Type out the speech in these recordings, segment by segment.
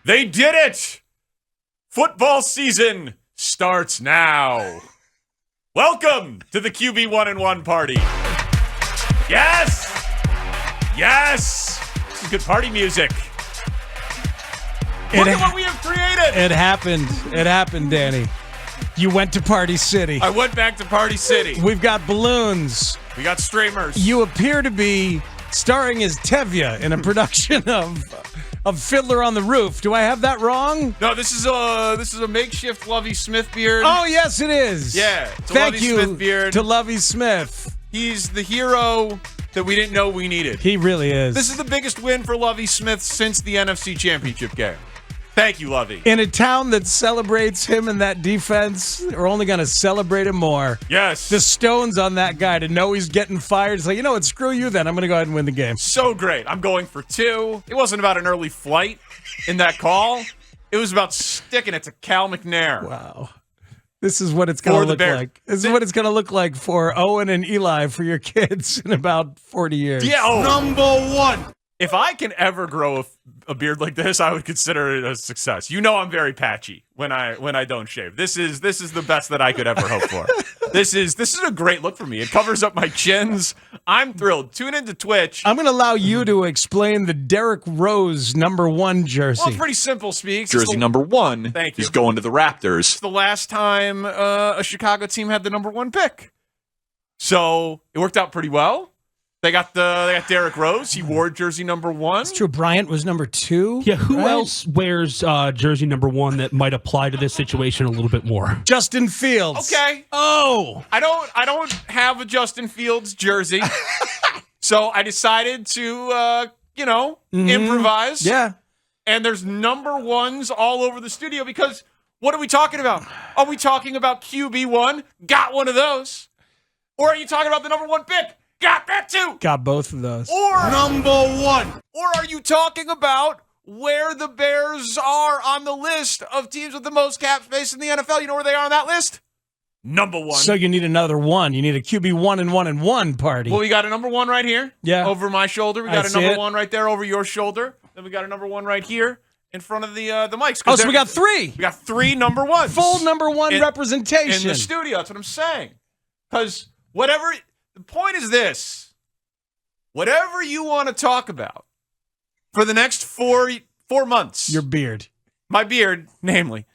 They did it! Football season starts now. Welcome to the QB 1-1 party. Yes! Yes! This is good party music. Look at what we have created. It happened. It happened, Danny. You went to Party City. I went back to Party City. We've got balloons. We got streamers. You appear to be starring as Tevye in a production of Fiddler on the Roof. Do I have that wrong? No, this is a makeshift Lovie Smith beard. Oh, yes, it is. Yeah. Thank Lovie you Smith beard. to Lovie Smith. He's the hero that we didn't know we needed. He really is. This is the biggest win for Lovie Smith since the NFC Championship game. Thank you, Lovie. In a town that celebrates him and that defense, we're only going to celebrate him more. Yes. The stones on that guy to know he's getting fired. It's like, you know what, screw you then. I'm going to go ahead and win the game. So great. I'm going for 2. It wasn't about an early flight in that call. It was about sticking it to Cal McNair. Wow. This is what it's going to look like. This is what it's going to look like for Owen and Eli for your kids in about 40 years. Yeah. Oh. Number 1. If I can ever grow a beard like this, I would consider it a success. You know I'm very patchy when I don't shave. This is the best that I could ever hope for. This is a great look for me. It covers up my chins. I'm thrilled. Tune into Twitch. I'm going to allow you to explain the Derrick Rose number 1 jersey. Well, it's pretty simple, Speaks. Jersey number 1. Thank you. He's going to the Raptors. It's the last time a Chicago team had the number 1 pick. So it worked out pretty well. They got Derrick Rose. He wore jersey number 1. It's true. Bryant was number 2. Yeah, who else wears jersey number 1 that might apply to this situation a little bit more? Justin Fields. Okay. Oh. I don't have a Justin Fields jersey. So I decided to improvise. Yeah. And there's number 1s all over the studio because what are we talking about? Are we talking about QB1? Got one of those. Or are you talking about the number 1 pick? Got that too. Got both of those. Or Number 1. Or are you talking about where the Bears are on the list of teams with the most cap space in the NFL? You know where they are on that list? Number 1. So you need another 1. You need a QB 1-1 party. Well, we got a number 1 right here. Yeah. Over my shoulder. We got I a see number it. 1 right there over your shoulder. Then we got a number 1 right here in front of the mics. Oh, so we got 3. We got 3 number 1s. Full number 1 representation. In the studio. That's what I'm saying. Because the point is this. Whatever you want to talk about for the next 4 months. Your beard. My beard, namely.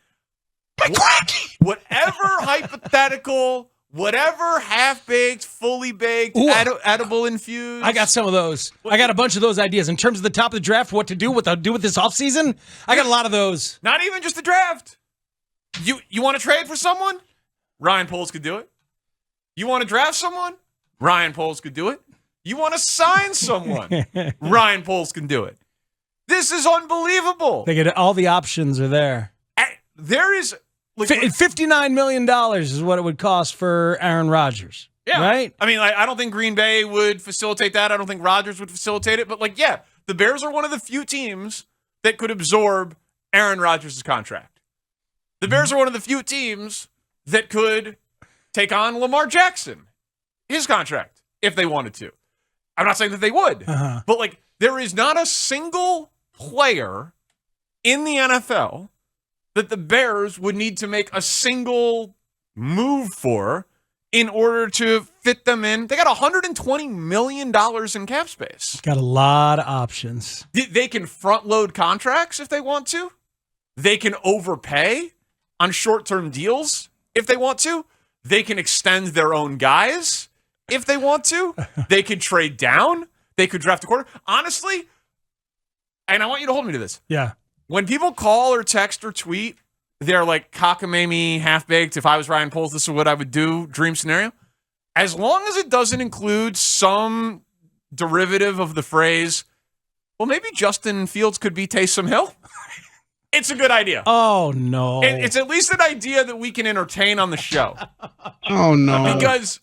Whatever hypothetical, whatever half-baked, fully baked, edible infused. I got some of those. I got a bunch of those ideas. In terms of the top of the draft, what to do with this offseason, I got a lot of those. Not even just the draft. You want to trade for someone? Ryan Poles could do it. You want to draft someone? Ryan Poles could do it. You want to sign someone? Ryan Poles can do it. This is unbelievable. They get all the options are there. There is $59 million is what it would cost for Aaron Rodgers. Yeah. Right? I mean, I don't think Green Bay would facilitate that. I don't think Rodgers would facilitate it. But, the Bears are one of the few teams that could absorb Aaron Rodgers' contract. The Bears are one of the few teams that could take on Lamar Jackson, his contract, if they wanted to. I'm not saying that they would. But, there is not a single player in the NFL that the Bears would need to make a single move for in order to fit them in. They got $120 million in cap space. Got a lot of options. They can front load contracts if they want to. They can overpay on short-term deals if they want to. They can extend their own guys if they want to. They could trade down. They could draft a quarter. Honestly, and I want you to hold me to this. Yeah. When people call or text or tweet, they're like cockamamie, half-baked, if I was Ryan Poles, this is what I would do, dream scenario. As long as it doesn't include some derivative of the phrase, well, maybe Justin Fields could be Taysom Hill. It's a good idea. Oh, no. It's at least an idea that we can entertain on the show. Oh, no. Because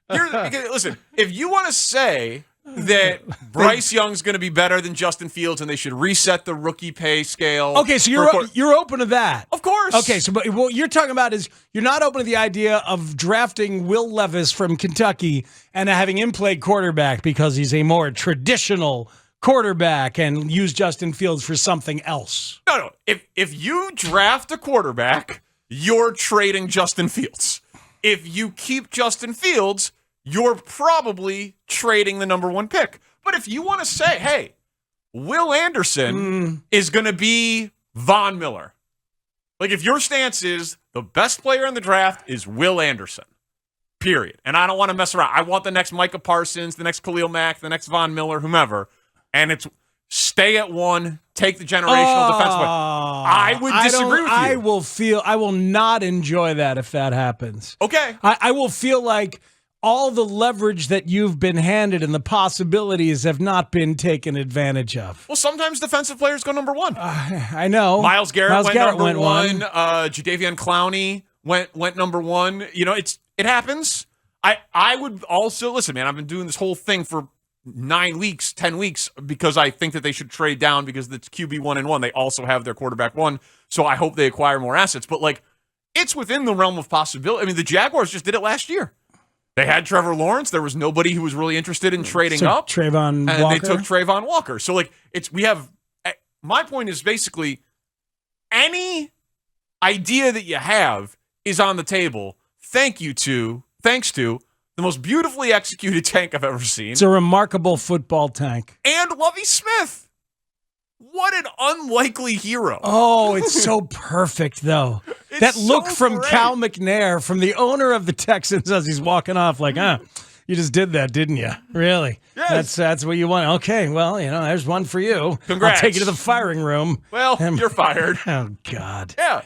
listen, if you want to say that Bryce Young's going to be better than Justin Fields and they should reset the rookie pay scale. Okay, so you're open to that. Of course. Okay, so but what you're talking about is you're not open to the idea of drafting Will Levis from Kentucky and having him play quarterback because he's a more traditional quarterback and use Justin Fields for something else. No. If you draft a quarterback, you're trading Justin Fields. If you keep Justin Fields, you're probably trading the number 1 pick. But if you want to say, hey, Will Anderson is going to be Von Miller. Like, if your stance is the best player in the draft is Will Anderson, period. And I don't want to mess around. I want the next Micah Parsons, the next Khalil Mack, the next Von Miller, whomever. And it's stay at 1, take the generational defense play. I would disagree with you. I will not enjoy that if that happens. Okay. I will feel like all the leverage that you've been handed and the possibilities have not been taken advantage of. Well, sometimes defensive players go number 1. I know. Miles Garrett went number went 1. Jadeveon Clowney went number 1. You know, it happens. I would also, listen, man, I've been doing this whole thing for 9 weeks, 10 weeks, because I think that they should trade down because it's QB 1-1. They also have their quarterback 1. So I hope they acquire more assets. But, like, it's within the realm of possibility. I mean, the Jaguars just did it last year. They had Trevor Lawrence. There was nobody who was really interested in trading up. Trayvon Walker. And they took Trayvon Walker. So, like, my point is basically any idea that you have is on the table. Thanks to the most beautifully executed tank I've ever seen. It's a remarkable football tank. And Lovie Smith. What an unlikely hero. Oh, it's so perfect, though. That look so from great. Cal McNair, from the owner of the Texans as he's walking off, like, you just did that, didn't you? Really? Yes. That's what you want. Okay, well, there's one for you. Congrats. I'll take you to the firing room. Well, you're fired. Oh, God. Yeah.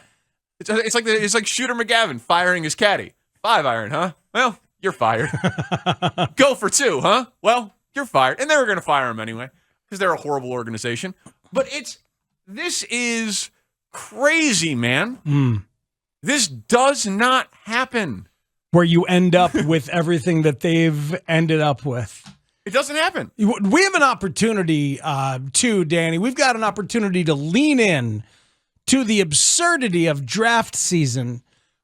It's like Shooter McGavin firing his caddy. 5 iron, huh? Well, you're fired. Go for 2, huh? Well, you're fired. And they were going to fire him anyway because they're a horrible organization. But this is crazy, man. This does not happen. Where you end up with everything that they've ended up with. It doesn't happen. We have an opportunity, too, Danny. We've got an opportunity to lean in to the absurdity of draft season,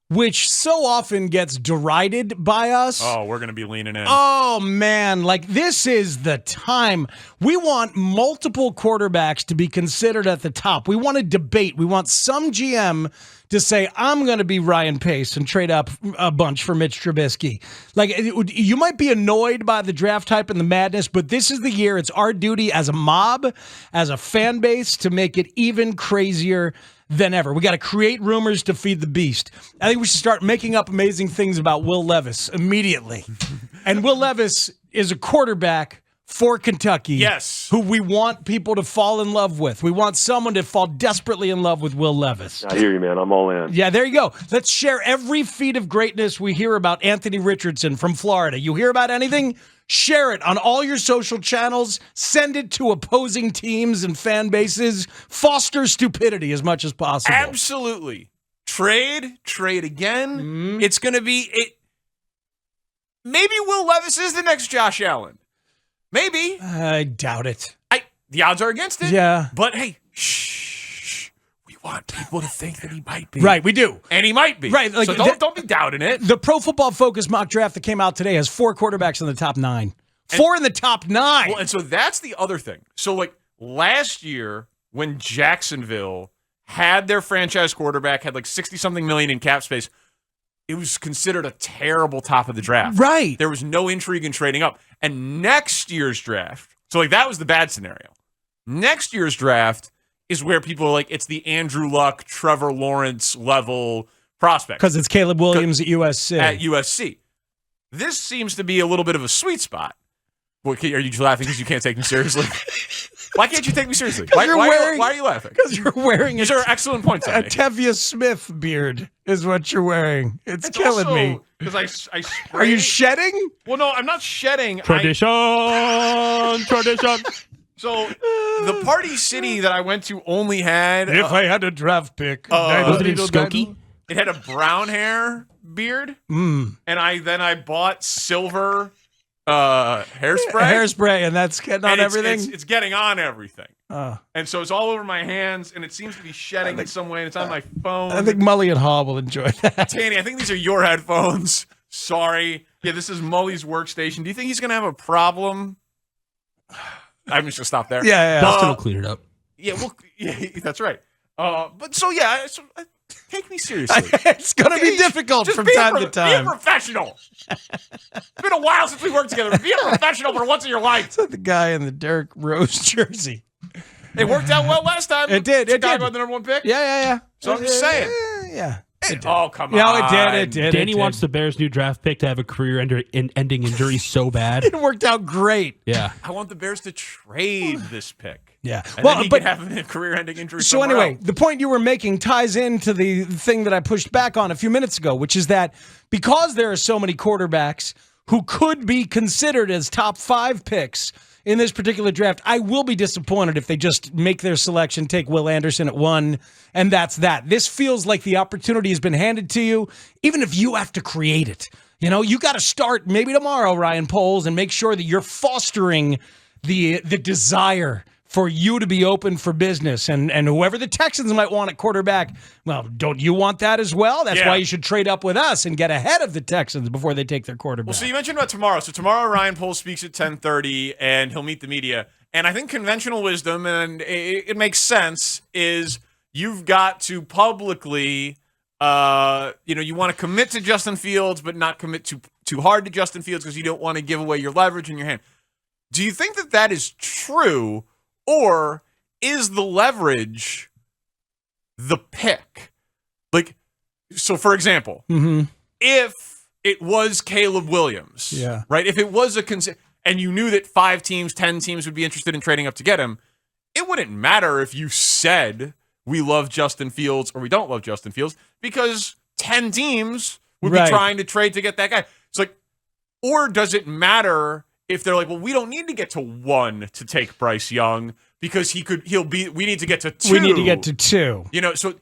which so often gets derided by us. Oh, we're going to be leaning in. Oh, man. Like, this is the time. We want multiple quarterbacks to be considered at the top. We want a debate. We want some GM to say, I'm going to be Ryan Pace and trade up a bunch for Mitch Trubisky. Like, you might be annoyed by the draft hype and the madness, but this is the year. It's our duty as a mob, as a fan base, to make it even crazier than ever. We got to create rumors to feed the beast. I think we should start making up amazing things about Will Levis immediately. And Will Levis is a quarterback for Kentucky. Yes. Who we want people to fall in love with. We want someone to fall desperately in love with Will Levis. I hear you, man. I'm all in. Yeah, there you go. Let's share every feat of greatness we hear about Anthony Richardson from Florida. You hear about anything? Share it on all your social channels. Send it to opposing teams and fan bases. Foster stupidity as much as possible. Absolutely. Trade again. It's going to be it. Maybe Will Levis is the next Josh Allen. Maybe. I doubt it. The odds are against it. Yeah. But hey, shh. We want people to think that he might be. Right, we do. And he might be. Right. Like, so don't be doubting it. The Pro Football Focus mock draft that came out today has 4 quarterbacks in the top 9. 4 in the top 9. Well, and so that's the other thing. So, like, last year when Jacksonville had their franchise quarterback, had like 60-something million in cap space, it was considered a terrible top of the draft. Right. There was no intrigue in trading up. And next year's draft, so like that was the bad scenario. Next year's draft is where people are like, it's the Andrew Luck, Trevor Lawrence level prospect. Because it's Caleb Williams at USC. At USC. This seems to be a little bit of a sweet spot. Well, are you laughing because you can't take me seriously? Why can't you take me seriously? Why are you laughing? Because you're wearing These are excellent points. a Tevye Smith beard is what you're wearing. It's killing me. Because I Are you shedding? Well, no, I'm not shedding. Tradition. So the party city that I went to only had. If I had a draft pick. Wasn't it Skokie? It had a brown hair beard. And I bought silver hairspray. And that's getting on everything? It's getting on everything. And so it's all over my hands, and it seems to be shedding in some way, and it's on my phone. I think Mully and Haugh will enjoy that. Tanny, I think these are your headphones. Sorry. Yeah, this is Mully's workstation. Do you think he's going to have a problem? I'm just gonna stop there. Yeah. Dustin will clean it up. Yeah, well, yeah, that's right. But so yeah, take me seriously. It's going to be difficult Just from be time to Be a time. professional. It's been a while since we worked together. Be a professional for once in your life. It's like the guy in the Derrick Rose jersey. It worked out well last time. It did. Chicago had the number 1 pick. Yeah. So I'm just saying. Yeah. Oh, come on. No, it did. Danny wants the Bears' new draft pick to have a career-ending injury so bad. It worked out great. Yeah. I want the Bears to trade this pick. Yeah. And then he can have a career-ending injury So somewhere anyway, else. the point you were making ties into the thing that I pushed back on a few minutes ago, which is that because there are so many quarterbacks who could be considered as top 5 picks in this particular draft, I will be disappointed if they just make their selection, take Will Anderson at 1, and that's that. This feels like the opportunity has been handed to you, even if you have to create it. You know, you got to start maybe tomorrow, Ryan Poles, and make sure that you're fostering the desire for you to be open for business. And whoever the Texans might want at quarterback, well, don't you want that as well? That's why you should trade up with us and get ahead of the Texans before they take their quarterback. Well, so you mentioned about tomorrow. So tomorrow Ryan Poles speaks at 10:30, and he'll meet the media. And I think conventional wisdom, and it makes sense, is you've got to publicly, you want to commit to Justin Fields, but not commit too hard to Justin Fields because you don't want to give away your leverage in your hand. Do you think that is true? Or is the leverage the pick? Like, so for example, if it was Caleb Williams, right? If it was and you knew that 5 teams, 10 teams would be interested in trading up to get him, it wouldn't matter if you said we love Justin Fields or we don't love Justin Fields because 10 teams would be trying to trade to get that guy. It's like, or does it matter if they're like, well, we don't need to get to 1 to take Bryce Young because we need to get to 2. We need to get to 2. You know, so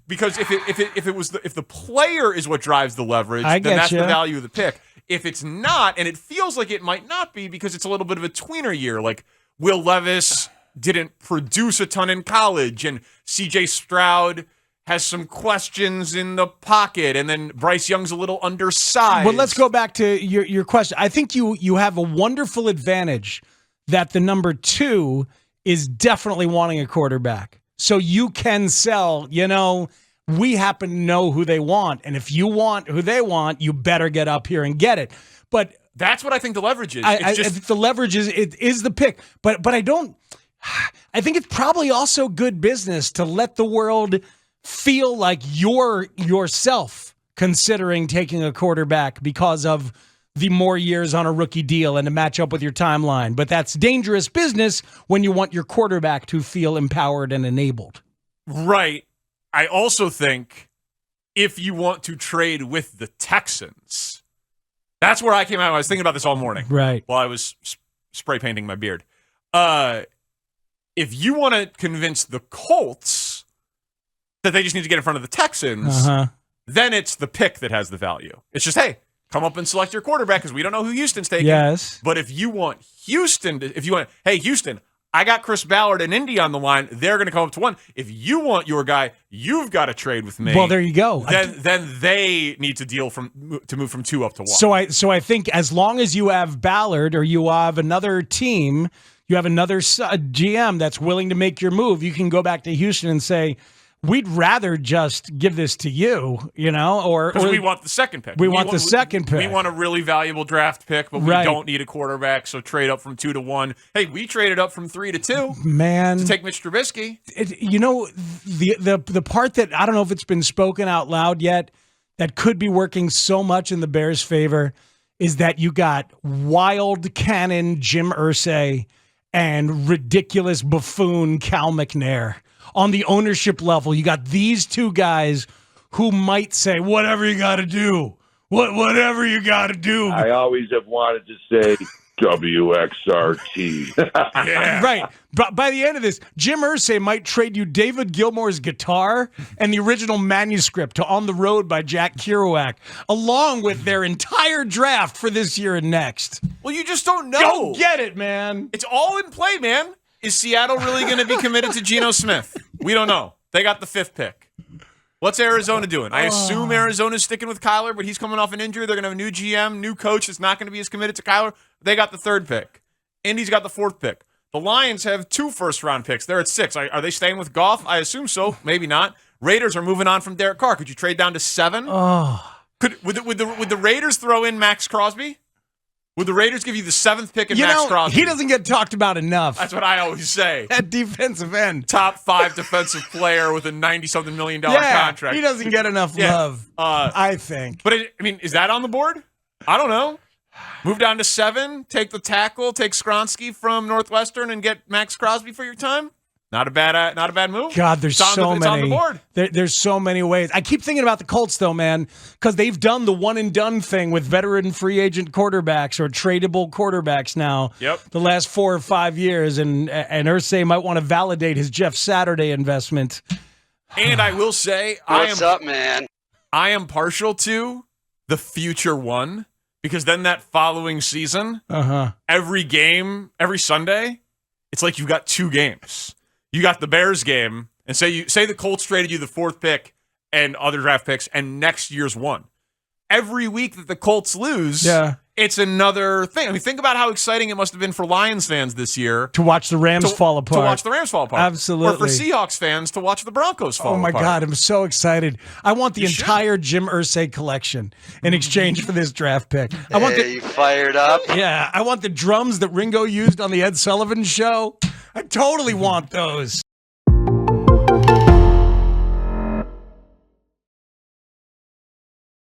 because if the player is what drives the leverage, then that's the value of the pick. If it's not, and it feels like it might not be because it's a little bit of a tweener year, like Will Levis didn't produce a ton in college, and CJ Stroud has some questions in the pocket, and then Bryce Young's a little undersized. Well, let's go back to your question. I think you have a wonderful advantage that the number 2 is definitely wanting a quarterback. So you can sell, we happen to know who they want, and if you want who they want, you better get up here and get it. But that's what I think the leverage is. I think the leverage is the pick. But I think it's probably also good business to let the world feel like you're yourself considering taking a quarterback because of the more years on a rookie deal and to match up with your timeline. But that's dangerous business when you want your quarterback to feel empowered and enabled. Right. I also think if you want to trade with the Texans, that's where I came out. I was thinking about this all morning. Right. While I was spray painting my beard. If you want to convince the Colts that they just need to get in front of the Texans, then it's the pick that has the value. It's just, hey, come up and select your quarterback because we don't know who Houston's taking. Yes. But if you want Houston, hey, Houston, I got Chris Ballard and Indy on the line. They're going to come up to 1. If you want your guy, you've got to trade with me. Well, there you go. Then they need to move from 2 up to 1. So I think as long as you have Ballard or you have another team, you have another GM that's willing to make your move, you can go back to Houston and say, we'd rather just give this to you, or because we want the second pick. We want the second pick. We want a really valuable draft pick, but we don't need a quarterback, so trade up from 2 to 1. Hey, we traded up from 3 to 2. Man, to take Mitch Trubisky. The part that I don't know if it's been spoken out loud yet that could be working so much in the Bears' favor is that you got wild cannon Jim Irsay and ridiculous buffoon Cal McNair. On the ownership level, you got these 2 guys who might say, whatever you got to do. Whatever you got to do. I always have wanted to say WXRT. Yeah. Right. But by the end of this, Jim Irsay might trade you David Gilmour's guitar and the original manuscript to On the Road by Jack Kerouac, along with their entire draft for this year and next. Well, you just don't know. Go get it, man. It's all in play, man. Is Seattle really going to be committed to Geno Smith? We don't know. They got the 5th pick. What's Arizona doing? I assume Arizona's sticking with Kyler, but he's coming off an injury. They're going to have a new GM, new coach that's not going to be as committed to Kyler. They got the 3rd pick. Indy's got the 4th pick. The Lions have 2 first-round picks. They're at 6. Are they staying with Goff? I assume so. Maybe not. Raiders are moving on from Derek Carr. Could you trade down to 7? Would the Raiders throw in Max Crosby? Would the Raiders give you the 7th pick in Max Crosby? He doesn't get talked about enough. That's what I always say. At defensive end. Top 5 defensive player with a $90-something million contract. He doesn't get enough love, I think. But, is that on the board? I don't know. Move down to 7, take the tackle, take Skronsky from Northwestern, and get Max Crosby for your time? Not a bad move. God, there's so many. It's on the board. There's so many ways. I keep thinking about the Colts, though, man, because they've done the one-and-done thing with veteran free agent quarterbacks or tradable quarterbacks now. Yep. The last 4 or 5 years, and Irsay might want to validate his Jeff Saturday investment. And I will say, What's up, man? I am partial to the future one, because then that following season, every game, every Sunday, it's like you've got 2 games. You got the Bears game, and say the Colts traded you the 4th pick and other draft picks, and next year's 1. Every week that the Colts lose, it's another thing. Think about how exciting it must have been for Lions fans this year to watch the Rams fall apart. To watch the Rams fall apart. Absolutely. Or for Seahawks fans to watch the Broncos fall apart. Oh, my God. I'm so excited. I want the entire Jim Irsay collection in exchange for this draft pick. You fired up? Yeah. I want the drums that Ringo used on the Ed Sullivan Show. I totally want those.